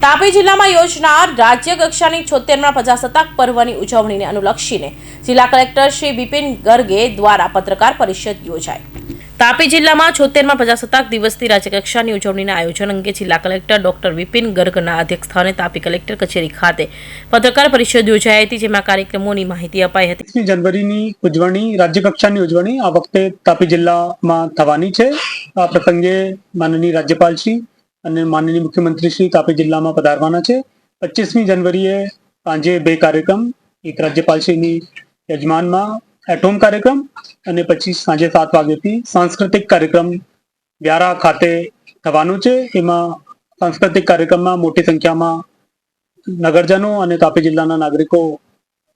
તાપી જિલ્લામાં યોજનાર રાજ્ય કક્ષાની 76મા પ્રજાસત્તાક પર્વની ઉજવણીને અનુલક્ષીને જિલ્લા કલેક્ટર શ્રી વિપિન ગર્ગે દ્વારા પત્રકાર પરિષદ યોજાઈ। તાપી જિલ્લામાં 76મા પ્રજાસત્તાક દિવસની રાજ્યકક્ષાની ઉજવણીના આયોજન અંગે જિલ્લા કલેક્ટર ડોક્ટર વિપિન ગર્ગના અધ્યક્ષસ્થાને તાપી કલેક્ટર કચેરી ખાતે પત્રકાર પરિષદ યોજાઈ હતી, જેમાં કાર્યક્રમોની માહિતી અપાઈ હતી। 21મી જાન્યુઆરીની ઉજવણી રાજ્યકક્ષાની ઉજવણી આ વખતે તાપી જિલ્લામાં થવાની છે। આ પ્રસંગે માનનીય રાજ્યપાલશ્રી અને માનનીય મુખ્યમંત્રીશ્રી તાપી જિલ્લામાં પધારવાના છે। 25મી જાન્યુઆરીએ સાંજે બે કાર્યક્રમ, એક રાજ્યપાલશ્રીની યજમાનમાં એટ હોમ કાર્યક્રમ અને પછી સાંજે 7 વાગ્યાથી સાંસ્કૃતિક કાર્યક્રમ વ્યારા ખાતે થવાનું છે। એમાં સાંસ્કૃતિક કાર્યક્રમમાં મોટી સંખ્યામાં નગરજનો અને તાપી જિલ્લાના નાગરિકો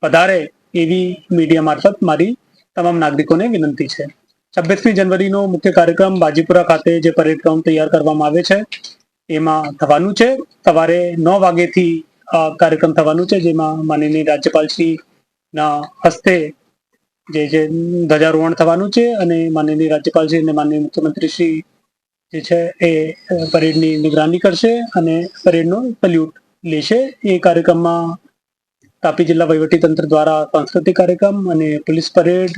પધારે એવી મીડિયા મારફત મારી તમામ નાગરિકોને વિનંતી છે। 26મી જાન્યુઆરીનો મુખ્ય કાર્યક્રમ બાજીપુરા ખાતે જે પરેડ ગ્રાઉન્ડ તૈયાર કરવામાં આવે છે એમાં થવાનું છે। સવારે 9 વાગ્યાથી આ કાર્યક્રમ થવાનું છે, જેમાં માનનીય રાજ્યપાલશ્રીના હસ્તે જે ધ્વજારોહણ થવાનું છે અને માનનીય રાજ્યપાલશ્રી અને માનનીય મુખ્યમંત્રીશ્રી જે છે એ પરેડની નિગરાની કરશે અને પરેડનો સલ્યુટ લેશે। એ કાર્યક્રમમાં તાપી જિલ્લા વહીવટીતંત્ર દ્વારા સાંસ્કૃતિક કાર્યક્રમ અને police parade,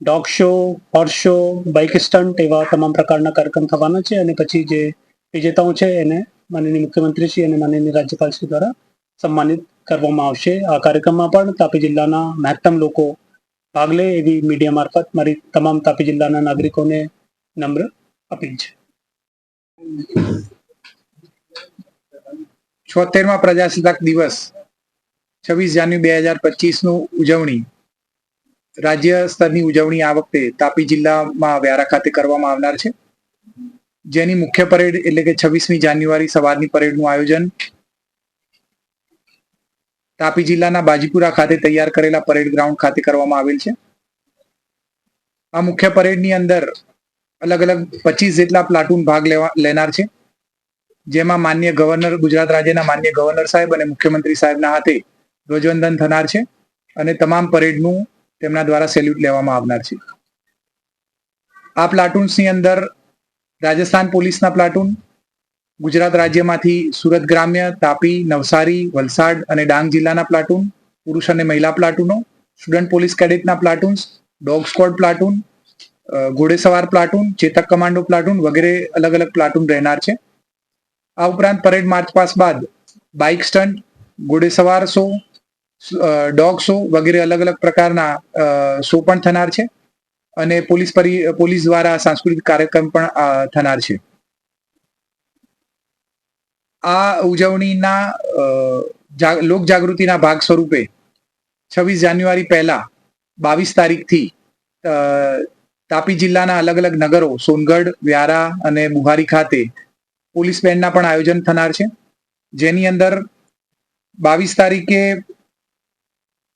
dog show, horse show, bike stunt એવા તમામ પ્રકારના કાર્યક્રમ થવાના છે અને પછી જે વિજેતાઓ છે એને માનનીય મુખ્યમંત્રીશ્રી અને માનનીય રાજ્યપાલશ્રી દ્વારા સન્માનિત કરવામાં આવશે। આ કાર્યક્રમમાં પણ તાપી જિલ્લાના મહત્તમ લોકો ભાગ લે એવી મીડિયા મારફત મારી તમામ તાપી જિલ્લાના નાગરિકોને નમ્ર અપીલ છે। 76મા પ્રજાસત્તાક દિવસ 26 જાન્યુઆરી 2025નું ઉજવણી રાજ્ય સ્તરની ઉજવણી આ વખતે તાપી જિલ્લામાં વ્યારા ખાતે કરવામાં આવનાર છે, જેની મુખ્ય પરેડ એટલે કે 26મી જાન્યુઆરી સવારની પરેડનું આયોજન તાપી જિલ્લાના બાજીપુરા ખાતે તૈયાર કરેલા પરેડ ગ્રાઉન્ડ ખાતે કરવામાં આવેલ છે। આ મુખ્ય પરેડની અંદર અલગ અલગ 25 જેટલા પ્લાટૂન ભાગ લેનાર છે, જેમાં માન્ય ગવર્નર, ગુજરાત રાજ્યના માન્ય ગવર્નર સાહેબ અને મુખ્યમંત્રી સાહેબના હાથે ધ્વજવંદન થનાર છે અને તમામ પરેડનું તેમના દ્વારા સેલ્યુટ લેવામાં આવનાર છે। આ પ્લાટૂન્સની અંદર રાજસ્થાન પોલીસના પ્લાટૂન, ગુજરાત રાજ્યમાંથી સુરત ગ્રામ્ય, તાપી, નવસારી, વલસાડ અને ડાંગ જિલ્લાના પ્લાટૂન, પુરુષ અને મહિલા પ્લાટૂનો, સ્ટુડન્ટ પોલીસ કેડેટના પ્લાટૂન્સ, ડોગ સ્ક્વોડ પ્લાટૂન, ઘોડેસવાર પ્લાટૂન, ચેતક કમાન્ડો પ્લાટૂન વગેરે અલગ અલગ પ્લાટૂન રહેનાર છે। આ ઉપરાંત પરેડ માર્ચ પાસ બાદ બાઇક સ્ટન્ટ, ઘોડેસવાર શો, ડોગ શો વગેરે અલગ અલગ પ્રકારના શો પણ થનાર છે અને પોલીસ દ્વારા સાંસ્કૃતિક કાર્યક્રમ પણ થનાર છે। આ ઉજવણીના લોક જાગૃતિના ભાગ સ્વરૂપે 26 જાન્યુઆરી પહેલા 22 તારીખથી તાપી જિલ્લાના અલગ અલગ નગરો સોનગઢ, વ્યારા અને બુહારી ખાતે પોલીસ બેન્ડના પણ આયોજન થનાર છે, જેની અંદર 22 તારીખે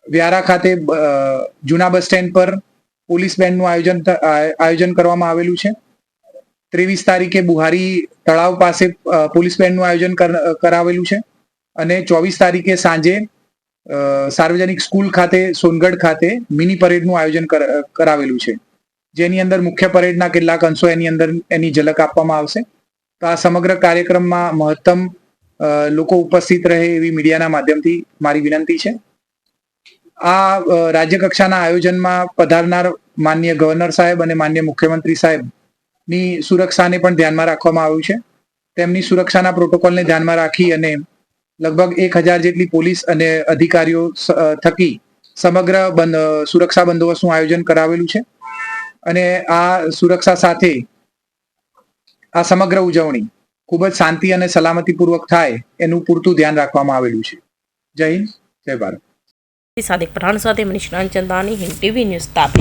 વ્યારા ખાતે જૂના બસ સ્ટેન્ડ પર પોલીસ બેન્ડનું આયોજન કરવામાં આવેલું છે। 23 તારીખે બુહારી તળાવ પાસે પોલીસ બેન્ડનું આયોજન કરાવેલું છે અને 24 તારીખે સાંજે સાર્વજનિક સ્કૂલ ખાતે સોનગઢ ખાતે મિની પરેડનું આયોજન કરાવેલું છે, જેની અંદર મુખ્ય પરેડના કેટલાક અંશો એની ઝલક આપવામાં આવશે। તો આ સમગ્ર કાર્યક્રમમાં મહત્તમ લોકો ઉપસ્થિત રહે એવી મીડિયાના માધ્યમથી મારી વિનંતી છે। આ રાજ્ય કક્ષાના આયોજનમાં પધારનાર માન્ય ગવર્નર સાહેબ અને માન્ય મુખ્યમંત્રી સાહેબની સુરક્ષાને પણ ધ્યાનમાં રાખવામાં આવ્યું છે। તેમની સુરક્ષાના પ્રોટોકોલને ધ્યાનમાં રાખી અને લગભગ 1000 જેટલી પોલીસ અને અધિકારીઓ થકી સમગ્ર સુરક્ષા બંદોબસ્તનું આયોજન કરાવેલું છે અને આ સુરક્ષા સાથે આ સમગ્ર ઉજવણી ખૂબ જ શાંતિ અને સલામતીપૂર્વક થાય એનું પૂરતું ધ્યાન રાખવામાં આવેલું છે। જય હિન્દ, જય ભારત। સાદિક પઠાણ સાથે મનીષ રાંચંદાની હિન્દ ટીવી ન્યૂઝ તાપી।